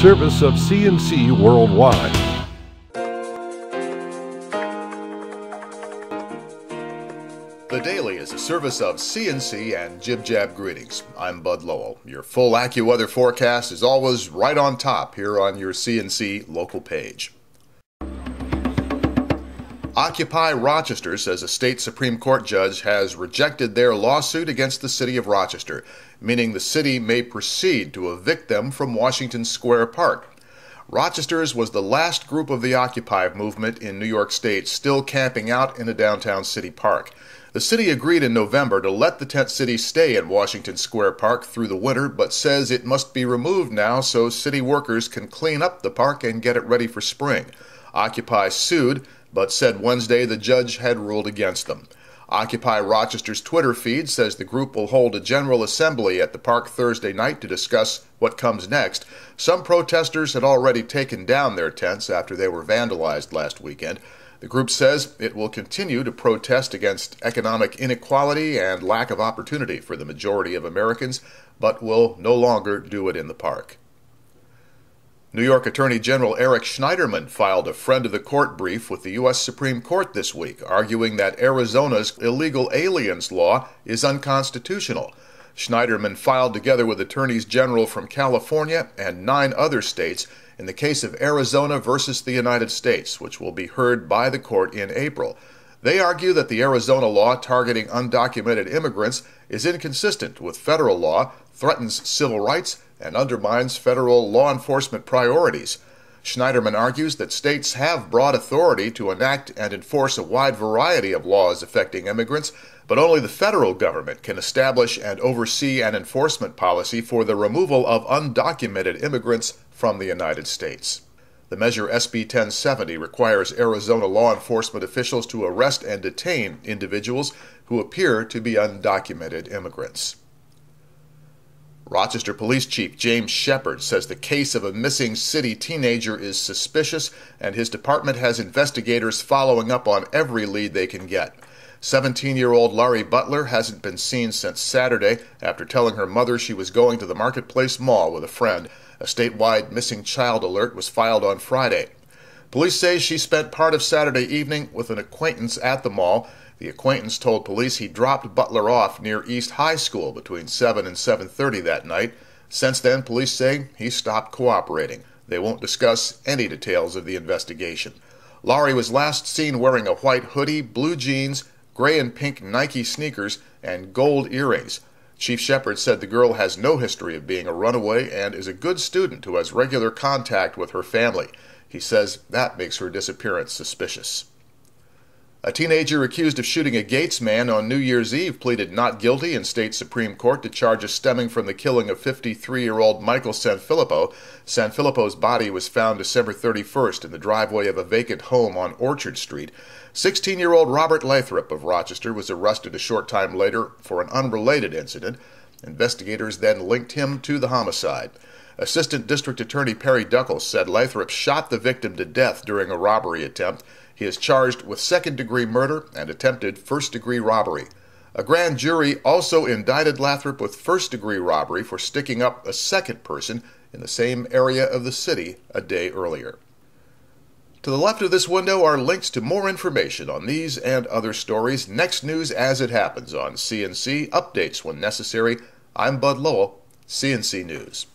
service of CandC Worldwide. The Daily is a service of CandC and Jib Jab Greetings. I'm Bud Lowell. Your full AccuWeather forecast is always right on top here on your CandC local page. Occupy Rochester says a state Supreme Court judge has rejected their lawsuit against the city of Rochester, meaning the city may proceed to evict them from Washington Square Park. Rochester's was the last group of the Occupy movement in New York State still camping out in a downtown city park. The city agreed in November to let the tent city stay in Washington Square Park through the winter, but says it must be removed now so city workers can clean up the park and get it ready for spring. Occupy sued, but said Wednesday the judge had ruled against them. Occupy Rochester's Twitter feed says the group will hold a general assembly at the park Thursday night to discuss what comes next. Some protesters had already taken down their tents after they were vandalized last weekend. The group says it will continue to protest against economic inequality and lack of opportunity for the majority of Americans, but will no longer do it in the park. New York Attorney General Eric Schneiderman filed a friend of the court brief with the U.S. Supreme Court this week, arguing that Arizona's illegal aliens law is unconstitutional. Schneiderman filed together with attorneys general from California and 9 other states in the case of Arizona versus the United States, which will be heard by the court in April. They argue that the Arizona law targeting undocumented immigrants is inconsistent with federal law, threatens civil rights, and undermines federal law enforcement priorities. Schneiderman argues that states have broad authority to enact and enforce a wide variety of laws affecting immigrants, but only the federal government can establish and oversee an enforcement policy for the removal of undocumented immigrants from the United States. The measure SB 1070 requires Arizona law enforcement officials to arrest and detain individuals who appear to be undocumented immigrants. Rochester Police Chief James Shepard says the case of a missing city teenager is suspicious, and his department has investigators following up on every lead they can get. 17-year-old Laurie Butler hasn't been seen since Saturday after telling her mother she was going to the Marketplace Mall with a friend. A statewide missing child alert was filed on Friday. Police say she spent part of Saturday evening with an acquaintance at the mall. The acquaintance told police he dropped Butler off near East High School between 7 and 7:30 that night. Since then, police say he stopped cooperating. They won't discuss any details of the investigation. Laurie was last seen wearing a white hoodie, blue jeans, gray and pink Nike sneakers, and gold earrings. Chief Shepard said the girl has no history of being a runaway and is a good student who has regular contact with her family. He says that makes her disappearance suspicious. A teenager accused of shooting a Gates man on New Year's Eve pleaded not guilty in state Supreme Court to charges stemming from the killing of 53-year-old Michael Sanfilippo. Sanfilippo's body was found December 31st in the driveway of a vacant home on Orchard Street. 16-year-old Robert Lathrop of Rochester was arrested a short time later for an unrelated incident. Investigators then linked him to the homicide. Assistant District Attorney Perry Duckles said Lathrop shot the victim to death during a robbery attempt. He is charged with second-degree murder and attempted first-degree robbery. A grand jury also indicted Lathrop with first-degree robbery for sticking up a second person in the same area of the city a day earlier. To the left of this window are links to more information on these and other stories. Next news as it happens on CandC. Updates when necessary. I'm Bud Lowell, CandC News.